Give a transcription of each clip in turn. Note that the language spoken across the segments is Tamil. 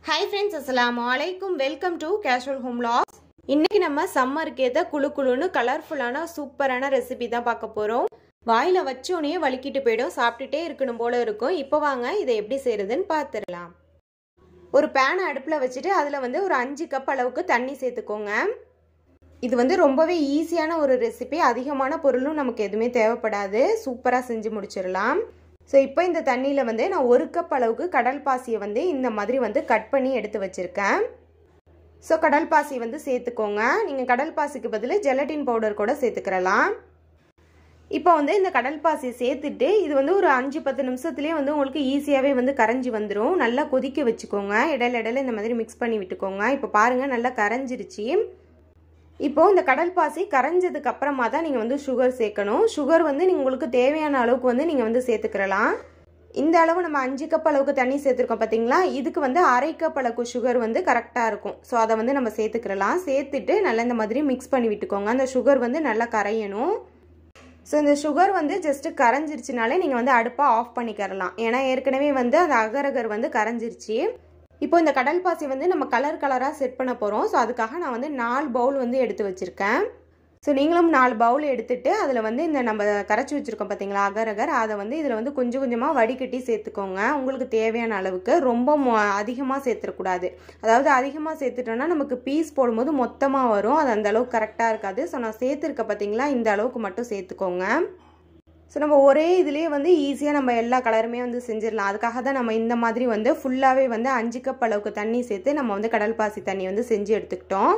Hi friends, assalamu alaikum. Welcome to Casual Home Vlogs. இன்னைக்கு நம்ம சம்மருக்கு ஏத்த குளுகுளுன்னு கலர்ஃபுல்லான சூப்பரான ரெசிபி தான் பார்க்க போறோம். வாயில வச்சோனே வலிக்கிட்டு போய்டும், சாப்பிட்டுட்டே இருக்கணும் போல இருக்கும். இப்போ வாங்க இதை எப்படி செய்யறதுன்னு பார்த்துடலாம். ஒரு pan அடுப்புல வச்சிட்டு அதுல வந்து ஒரு 5 கப் அளவுக்கு தண்ணி சேர்த்துக்கோங்க. இது வந்து ரொம்பவே ஈஸியான ஒரு ரெசிபி. அதிகமான பொருளும் நமக்கு எதுமே தேவைப்படாது. சூப்பரா செஞ்சு முடிச்சிரலாம். So இப்போ இந்த தண்ணியில வந்து நான் 1 கப் அளவுக்கு கடல் பாசியை வந்து இந்த மாதிரி வந்து கட் பண்ணி எடுத்து வச்சிருக்கேன். சோ கடல் பாசி வந்து சேர்த்துக்கோங்க. நீங்க கடல் பாசிக்கு பதிலா ஜெலட்டின் பவுடர் கூட சேர்த்துக்கலாம். இப்போ வந்து இந்த கடல் பாசி சேர்த்துட்டு இது வந்து ஒரு 5-10 நிமிஷத்துலயே வந்து உங்களுக்கு ஈஸியாவே வந்து கரஞ்சி வந்துரும். நல்லா கொதிக்க வச்சுக்கோங்க. இடையில இந்த மாதிரி மிக்ஸ் பண்ணி விட்டுக்கோங்க. இப்போ பாருங்க நல்லா கரஞ்சிருச்சு. இப்போ இந்த கடல் பாசி கரஞ்சதுக்கு அப்புறமா தான் நீங்க வந்து சுகர் சேர்க்கணும். சுகர் வந்து உங்களுக்கு தேவையான அளவுக்கு வந்து நீங்க வந்து சேர்த்துக்கலாம். இந்த அளவு நம்ம 5 கப் அளவுக்கு தண்ணி சேர்த்திருக்கோம் பாத்தீங்களா? இதுக்கு வந்து 1/2 கப் அளவுக்கு சுகர் வந்து கரெக்ட்டா இருக்கும். சோ அத வந்து நம்ம சேர்த்துக்கலாம். சேர்த்துட்டு நல்லா இந்த மாதிரி மிக்ஸ் பண்ணி விட்டுக்கோங்க. அந்த சுகர் வந்து நல்லா கரையணும். சோ இந்த சுகர் வந்து ஜஸ்ட் கரஞ்சிருச்சுனாலே நீங்க வந்து அடுப்பை ஆஃப் பண்ணிக்கலாம். ஏன்னா ஏற்கனவே வந்து அந்த அகர் வந்து கரஞ்சிருச்சு. இப்போ இந்த கடல் பாசி வந்து நம்ம கலரா செட் பண்ண போறோம். சோ அதுக்காக நான் வந்து 4 பவுல் வந்து எடுத்து வச்சிருக்கேன். சோ நீங்களும் 4 பவுல் எடுத்துட்டு அதுல வந்து இந்த நம்ம கரைச்சு வச்சிருக்கோம் பாத்தீங்களா அகர் அதை வந்து இதுல வந்து கொஞ்சம் கொஞ்சமா வடிகட்டி சேர்த்துக்கோங்க. உங்களுக்கு தேவையான அளவுக்கு. ரொம்ப அதிகமா சேர்த்துற கூடாது. அதாவது அதிகமா சேர்த்துட்டோம்னா நமக்கு பீஸ் போடும்போது மொத்தமா வரும். அது அந்த அளவுக்கு கரெக்ட்டா இருக்காது. சோ நான் சேர்த்திருக்க பாத்தீங்களா இந்த அளவுக்கு மட்டும் சேர்த்துக்கோங்க. சோ நம்ம ஒரே இதுலயே வந்து ஈஸியா நம்ம எல்லா கலருமே வந்து செஞ்சிரலாம். அதுக்காக தான் நம்ம இந்த மாதிரி வந்து ஃபுல்லாவே வந்து 5 கப் அளவுக்கு தண்ணி சேர்த்து நம்ம வந்து கடல் பாசி தண்ணி வந்து செஞ்சு எடுத்துக்கிட்டோம்.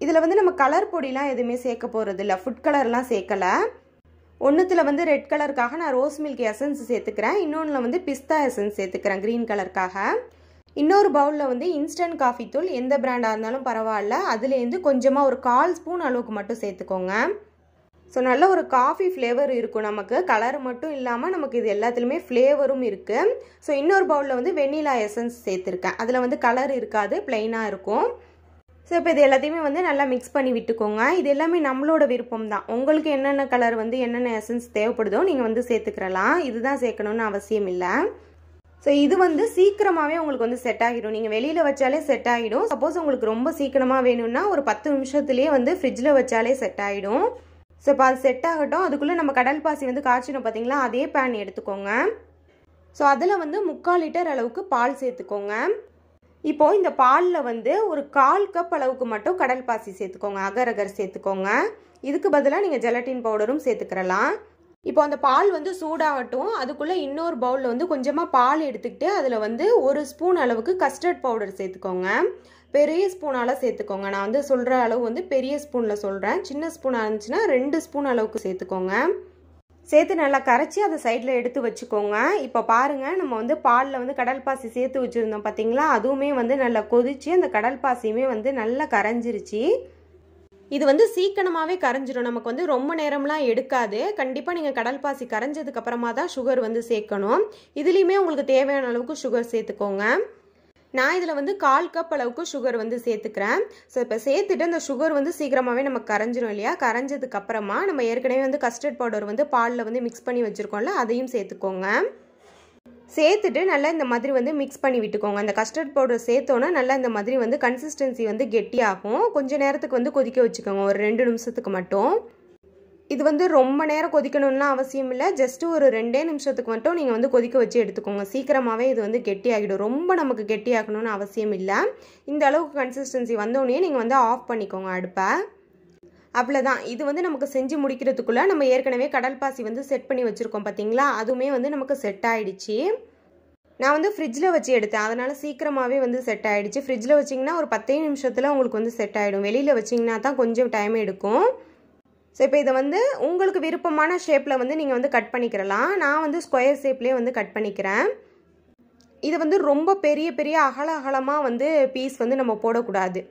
இதுல வந்து நம்ம கலர் பொடிலாம் எதுவுமே சேர்க்க போறது இல்ல. ஃபுட் கலர்லாம் சேர்க்கல. ஒண்ணுத்துல வந்து ரெட் கலருக்காக நான் ரோஸ் மில்க் எசன்ஸ் சேர்த்துக்கிறேன். இன்னொன்னுல வந்து பிஸ்தா எசன்ஸ் சேர்த்துக்கிறேன் கிரீன் கலருக்காக. இன்னொரு பவுல்ல வந்து இன்ஸ்டன்ட் காஃபி தூள் எந்த பிராண்டா இருந்தாலும் பரவாயில்ல. அதுல இருந்து கொஞ்சமா ஒரு 1/4 ஸ்பூன் அளவுக்கு மட்டும் சேர்த்துக்கோங்க. ஸோ நல்ல ஒரு காஃபி ஃப்ளேவர் இருக்கும் நமக்கு. கலர் மட்டும் இல்லாமல் நமக்கு இது எல்லாத்துலேயுமே ஃப்ளேவரும் இருக்குது. ஸோ இன்னொரு பவுலில் வந்து வெண்ணிலா எசன்ஸ் சேர்த்துருக்கேன். அதில் வந்து கலர் இருக்காது, பிளெயினாக இருக்கும். ஸோ இப்போ இது எல்லாத்தையுமே வந்து நல்லா மிக்ஸ் பண்ணி விட்டுக்கோங்க. இது எல்லாமே நம்மளோட விருப்பம் தான். உங்களுக்கு என்னென்ன கலர் வந்து என்னென்ன எசன்ஸ் தேவைப்படுதோ நீங்கள் வந்து சேர்த்துக்கிறலாம். இதுதான் சேர்க்கணும்னு அவசியம் இல்லை. ஸோ இது வந்து சீக்கிரமாகவே உங்களுக்கு வந்து செட் ஆகிடும். நீங்கள் வெளியில் வச்சாலே செட் ஆகிடும். சப்போஸ் உங்களுக்கு ரொம்ப சீக்கிரமாக வேணும்னா ஒரு 10 நிமிஷத்துலேயே வந்து ஃப்ரிட்ஜில் வச்சாலே செட் ஆகிடும். ஸோ இப்போ அது செட் ஆகட்டும். அதுக்குள்ளே நம்ம கடல் பாசி வந்து காய்ச்சணும் பார்த்தீங்களா? அதே பேன் எடுத்துக்கோங்க. ஸோ அதில் வந்து 3/4 லிட்டர் அளவுக்கு பால் சேர்த்துக்கோங்க. இப்போ இந்த பாலில் வந்து ஒரு 1/4 கப் அளவுக்கு மட்டும் கடல் பாசி சேர்த்துக்கோங்க. அகர் சேர்த்துக்கோங்க. இதுக்கு பதிலாக நீங்கள் ஜெலட்டின் பவுடரும் சேர்த்துக்கிறலாம். இப்போ அந்த பால் வந்து சூடாகட்டும். அதுக்குள்ளே இன்னொரு பவுலில் வந்து கொஞ்சமாக பால் எடுத்துக்கிட்டு அதில் வந்து 1 ஸ்பூன் அளவுக்கு கஸ்டர்ட் பவுடர் சேர்த்துக்கோங்க. பெரிய ஸ்பூனால சேர்த்துக்கோங்க. நான் வந்து சொல்கிற அளவு வந்து பெரிய ஸ்பூனில் சொல்கிறேன். சின்ன ஸ்பூனாக இருந்துச்சுன்னா 2 ஸ்பூன் அளவுக்கு சேர்த்துக்கோங்க. சேர்த்து நல்லா கரைச்சி அதை சைடில் எடுத்து வச்சுக்கோங்க. இப்போ பாருங்கள் நம்ம வந்து பாலில் வந்து கடல் பாசி சேர்த்து வச்சுருந்தோம் பார்த்தீங்களா? அதுவுமே வந்து நல்லா கொதிச்சு அந்த கடல் பாசியுமே வந்து நல்லா கரைஞ்சிருச்சு. இது வந்து சீக்கிரமாகவே கரைஞ்சிரும். நமக்கு வந்து ரொம்ப நேரம்லாம் எடுக்காது. கண்டிப்பாக நீங்கள் கடல் பாசி கரைஞ்சதுக்கு அப்புறமா தான் சுகர் வந்து சேர்க்கணும். இதுலேயுமே உங்களுக்கு தேவையான அளவுக்கு சுகர் சேர்த்துக்கோங்க. நான் இதில் வந்து 1/4 கப் அளவுக்கு சுகர் வந்து சேர்த்துக்கிறேன். ஸோ இப்போ சேர்த்துட்டு அந்த சுகர் வந்து சீக்கிரமாகவே நம்ம கரைஞ்சிரும் இல்லையா? கரைஞ்சதுக்கு அப்புறமா நம்ம ஏற்கனவே வந்து கஸ்டர்ட் பவுடர் வந்து பாலில் வந்து மிக்ஸ் பண்ணி வச்சுருக்கோம்ல, அதையும் சேர்த்துக்கோங்க. சேர்த்துட்டு நல்லா இந்த மாதிரி வந்து மிக்ஸ் பண்ணி விட்டுக்கோங்க. அந்த கஸ்டர்ட் பவுடர் சேர்த்தோன்னா நல்லா இந்த மாதிரி வந்து கன்சிஸ்டன்சி வந்து கெட்டியாகும். கொஞ்சம் நேரத்துக்கு வந்து கொதிக்க வச்சுக்கோங்க. ஒரு 2 நிமிஷத்துக்கு மட்டும். இது வந்து ரொம்ப நேரம் கொதிக்கணும்லாம் அவசியம் இல்லை. ஜஸ்ட் ஒரு 2 நிமிஷத்துக்கு மட்டும் நீங்கள் வந்து கொதிக்க வச்சு எடுத்துக்கோங்க. சீக்கிரமாகவே இது வந்து கெட்டியாகிடும். ரொம்ப நமக்கு கெட்டியாகணும்னு அவசியம் இல்லை. இந்த அளவுக்கு கன்சிஸ்டன்சி வந்தோடனே நீங்கள் வந்து ஆஃப் பண்ணிக்கோங்க அடுப்பை. அவ்வளோதான். இது வந்து நமக்கு செஞ்சு முடிக்கிறதுக்குள்ளே நம்ம ஏற்கனவே கடல் பாசி வந்து செட் பண்ணி வச்சுருக்கோம் பார்த்தீங்களா? அதுவுமே வந்து நமக்கு செட் ஆகிடுச்சு. நான் வந்து ஃப்ரிட்ஜில் வச்சு எடுத்தேன். அதனால் சீக்கிரமாகவே வந்து செட் ஆகிடுச்சு. ஃப்ரிட்ஜில் வச்சிங்கன்னா ஒரு 10 நிமிஷத்தில் உங்களுக்கு வந்து செட் ஆகிடும். வெளியில் வச்சிங்கன்னா தான் கொஞ்சம் டைம் எடுக்கும். ஸோ இப்போ இதை வந்து உங்களுக்கு விருப்பமான ஷேப்பில் வந்து நீங்கள் வந்து கட் பண்ணிக்கிறலாம். நான் வந்து ஸ்கொயர் ஷேப்லேயே வந்து கட் பண்ணிக்கிறேன். இது வந்து ரொம்ப பெரிய அகலமாக வந்து பீஸ் வந்து நம்ம போடக்கூடாது.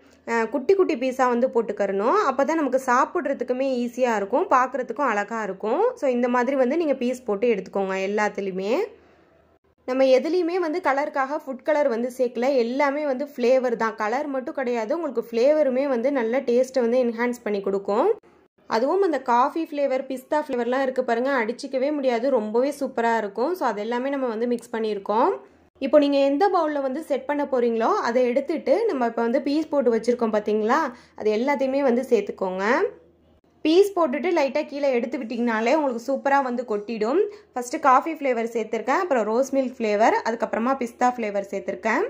குட்டி குட்டி பீஸாக வந்து போட்டுக்கறணும். அப்போ தான் நமக்கு சாப்பிட்றதுக்குமே ஈஸியாக இருக்கும், பார்க்குறதுக்கும் அழகாக இருக்கும். ஸோ இந்த மாதிரி வந்து நீங்கள் பீஸ் போட்டு எடுத்துக்கோங்க எல்லாத்துலேயுமே. நம்ம எதுலேயுமே வந்து கலருக்காக ஃபுட் கலர் வந்து சேர்க்கல. எல்லாமே வந்து ஃப்ளேவர் தான். கலர் மட்டும் கிடையாது, உங்களுக்கு ஃப்ளேவருமே வந்து நல்ல டேஸ்ட்டை வந்து என்ஹான்ஸ் பண்ணி கொடுக்கும். அதுவும் அந்த காஃபி ஃப்ளேவர், பிஸ்தா ஃப்ளேவர்லாம் இருக்குது பாருங்கள், அடிச்சிக்கவே முடியாது. ரொம்பவே சூப்பராக இருக்கும். ஸோ அது எல்லாமே நம்ம வந்து மிக்ஸ் பண்ணியிருக்கோம். இப்போ நீங்கள் எந்த பவுலில் வந்து செட் பண்ண போகிறீங்களோ அதை எடுத்துட்டு நம்ம இப்போ வந்து பீஸ் போட்டு வச்சுருக்கோம் பார்த்தீங்களா, அது எல்லாத்தையுமே வந்து சேர்த்துக்கோங்க. பீஸ் போட்டுட்டு லைட்டாக கீழே எடுத்து விட்டிங்கனாலே உங்களுக்கு சூப்பராக வந்து கொட்டிடும். ஃபஸ்ட்டு காஃபி ஃப்ளேவர் சேர்த்துருக்கேன், அப்புறம் ரோஸ் மில்க் ஃப்ளேவர், அதுக்கப்புறமா பிஸ்தா ஃப்ளேவர் சேர்த்துருக்கேன்.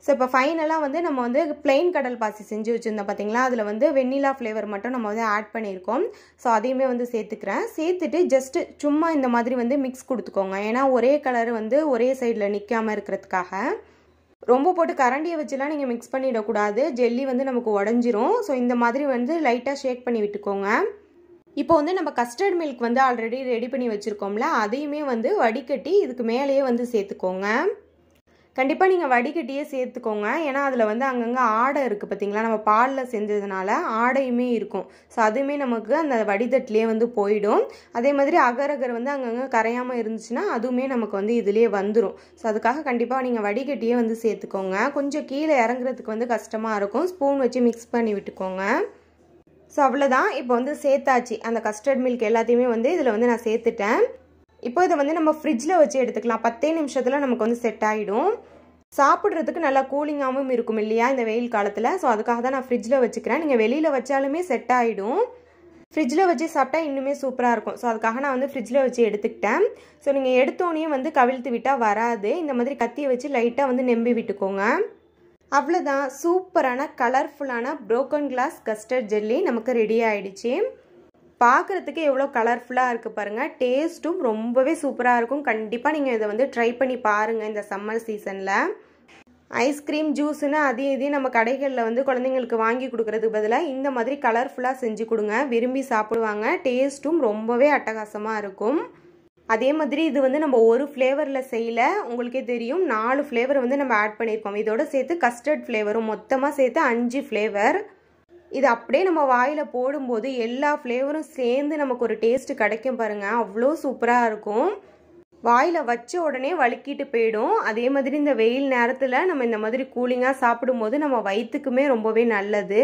ஸோ இப்போ ஃபைனலாக வந்து நம்ம வந்து பிளெயின் கடல் பாசி செஞ்சு வச்சுருந்தோம் பார்த்தீங்களா, அதில் வந்து வெண்ணிலா ஃப்ளேவர் மட்டும் நம்ம வந்து ஆட் பண்ணியிருக்கோம். ஸோ அதையுமே வந்து சேர்த்துக்கிறேன். சேர்த்துட்டு ஜஸ்ட்டு சும்மா இந்த மாதிரி வந்து மிக்ஸ் கொடுத்துக்கோங்க. ஏன்னா ஒரே கலர் வந்து ஒரே சைடில் நிற்காமல் இருக்கிறதுக்காக. ரொம்ப போட்டு கரண்டியை வச்சுலாம் நீங்கள் மிக்ஸ் பண்ணிடக்கூடாது, ஜெல்லி வந்து நமக்கு உடஞ்சிரும். ஸோ இந்த மாதிரி வந்து லைட்டாக ஷேக் பண்ணி விட்டுக்கோங்க. இப்போ வந்து நம்ம கஸ்டர்ட் மில்க் வந்து ஆல்ரெடி ரெடி பண்ணி வச்சுருக்கோம்ல, அதையுமே வந்து வடிகட்டி இதுக்கு மேலேயே வந்து சேர்த்துக்கோங்க. கண்டிப்பாக நீங்கள் வடிகட்டியே சேர்த்துக்கோங்க. ஏன்னா அதில் வந்து அங்கங்கே ஆடை இருக்குது பார்த்தீங்களா, நம்ம பாலில் செஞ்சதுனால ஆடையுமே இருக்கும். ஸோ அதுவுமே நமக்கு அந்த வடிதட்டிலே வந்து போயிடும். அதே மாதிரி அகரகர் வந்து அங்கங்கே கரையாமல் இருந்துச்சுன்னா அதுவுமே நமக்கு வந்து இதுலேயே வந்துடும். ஸோ அதுக்காக கண்டிப்பாக நீங்கள் வடிகட்டியே வந்து சேர்த்துக்கோங்க. கொஞ்சம் கீழே இறங்குறதுக்கு வந்து கஷ்டமாக இருக்கும், ஸ்பூன் வச்சு மிக்ஸ் பண்ணி விட்டுக்கோங்க. ஸோ அவ்வளோதான். இப்போ வந்து சேர்த்தாச்சு அந்த கஸ்டர்ட் மில்க் எல்லாத்தையுமே வந்து இதில் வந்து நான் சேர்த்துட்டேன். இப்போ இதை வந்து நம்ம ஃப்ரிட்ஜில் வச்சு எடுத்துக்கலாம். 10 நிமிஷத்தில் நமக்கு வந்து செட் ஆகிடும். சாப்பிட்றதுக்கு நல்லா கூலிங்காகவும் இருக்கும் இல்லையா இந்த வெயில் காலத்தில். ஸோ அதுக்காக தான் நான் ஃப்ரிட்ஜில் வச்சுக்கிறேன். நீங்கள் வெளியில் வச்சாலுமே செட் ஆகிடும். ஃப்ரிட்ஜில் வச்சு சாப்பிட்டா இன்னுமே சூப்பராக இருக்கும். ஸோ அதுக்காக நான் வந்து ஃப்ரிட்ஜில் வச்சு எடுத்துக்கிட்டேன். ஸோ நீங்கள் எடுத்தோடனே வந்து கவிழ்த்து விட்டால் வராது. இந்த மாதிரி கத்தியை வச்சு லைட்டாக வந்து நெம்பி விட்டுக்கோங்க. அவ்வளோதான், சூப்பரான கலர்ஃபுல்லான ப்ரோக்கன் கிளாஸ் கஸ்டர்ட் ஜெல்லி நமக்கு ரெடி ஆகிடுச்சு. பார்க்குறதுக்கு எவ்வளோ கலர்ஃபுல்லாக இருக்குது பாருங்கள். டேஸ்ட்டும் ரொம்பவே சூப்பராக இருக்கும். கண்டிப்பாக நீங்கள் இதை வந்து ட்ரை பண்ணி பாருங்கள் இந்த சம்மர் சீசனில். ஐஸ்கிரீம் ஜூஸுன்னு அதையும் இதையும் நம்ம கடைகளில் வந்து குழந்தைங்களுக்கு வாங்கி கொடுக்குறதுக்கு பதிலாக இந்த மாதிரி கலர்ஃபுல்லாக செஞ்சு கொடுங்க, விரும்பி சாப்பிடுவாங்க. டேஸ்ட்டும் ரொம்பவே அட்டகாசமாக இருக்கும். அதே மாதிரி இது வந்து நம்ம ஒரு ஃப்ளேவரில் செய்யல, உங்களுக்கே தெரியும் 4 ஃப்ளேவர் வந்து நம்ம ஆட் பண்ணியிருக்கோம். இதோட சேர்த்து கஸ்டர்ட் ஃப்ளேவரும் மொத்தமாக சேர்த்து 5 ஃப்ளேவர். இது அப்படியே நம்ம வாயில் போடும்போது எல்லா ஃப்ளேவரும் சேர்ந்து நமக்கு ஒரு டேஸ்ட் கிடைக்கும் பாருங்கள், அவ்வளோ சூப்பராக இருக்கும். வாயில் வச்ச உடனே வழுக்கிட்டு போயிடும். அதே மாதிரி இந்த வெயில் நேரத்தில் நம்ம இந்த மாதிரி கூலிங்காக சாப்பிடும்போது நம்ம வயிற்றுக்குமே ரொம்பவே நல்லது.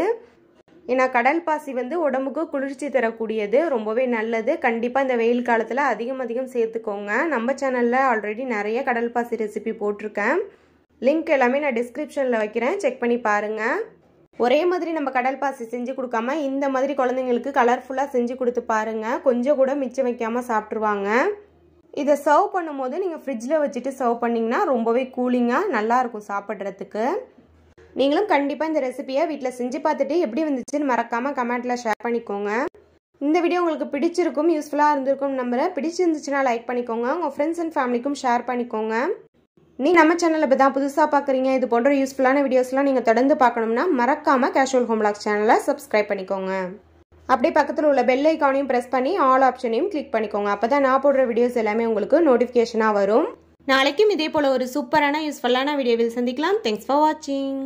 ஏன்னா கடல் பாசி வந்து உடம்புக்கு குளிர்ச்சி தரக்கூடியது, ரொம்பவே நல்லது. கண்டிப்பாக இந்த வெயில் காலத்தில் அதிகம் சேர்த்துக்கோங்க. நம்ம சேனலில் ஆல்ரெடி நிறைய கடல் பாசி ரெசிபி போட்டிருக்கேன். லிங்க் எல்லாமே நான் டிஸ்கிரிப்ஷனில் வைக்கிறேன், செக் பண்ணி பாருங்கள். ஒரே மாதிரி நம்ம கடல் பாசி செஞ்சு கொடுக்காம இந்த மாதிரி குழந்தைங்களுக்கு கலர்ஃபுல்லாக செஞ்சு கொடுத்து பாருங்கள், கொஞ்சம் கூட மிச்சம் வைக்காமல் சாப்பிட்ருவாங்க. இதை சர்வ் பண்ணும்போது நீங்கள் ஃப்ரிட்ஜில் வச்சுட்டு சர்வ் பண்ணிங்கன்னா ரொம்பவே கூலிங்காக நல்லாயிருக்கும் சாப்பிட்றதுக்கு. நீங்களும் கண்டிப்பாக இந்த ரெசிபியை வீட்டில் செஞ்சு பார்த்துட்டு எப்படி வந்துச்சுன்னு மறக்காமல் கமெண்ட்டில் ஷேர் பண்ணிக்கோங்க. இந்த வீடியோ உங்களுக்கு பிடிச்சிருக்கும், யூஸ்ஃபுல்லாக இருந்திருக்கும் நம்புறேன். பிடிச்சிருந்துச்சுன்னா லைக் பண்ணிக்கோங்க, உங்கள் ஃப்ரெண்ட்ஸ் அண்ட் ஃபேமிலிக்கும் ஷேர் பண்ணிக்கோங்க. நீ நம்ம சேனலில் இப்போ தான் புதுசாக பார்க்குறீங்க, இது போன்ற யூஸ்ஃபுல்லான வீடியோஸ்லாம் நீங்கள் தொடர்ந்து பார்க்கணும்னா மறக்காமல் கேஷுவல் ஹோம் விலாக்ஸ் சேனலை சப்ஸ்கிரைப் பண்ணிக்கோங்க. அப்படியே பக்கத்தில் உள்ள பெல் ஐக்கானையும் ப்ரெஸ் பண்ணி ஆல் ஆப்ஷனையும் கிளிக் பண்ணிக்கோங்க. அப்போ தான் நான் போடுற வீடியோஸ் எல்லாமே உங்களுக்கு நோட்டிஃபிகேஷனாக வரும். நாளைக்கும் இதே போல் ஒரு சூப்பரான யூஸ்ஃபுல்லான வீடியோவில் சந்திக்கலாம். தேங்க்ஸ் ஃபார் வாட்சிங்.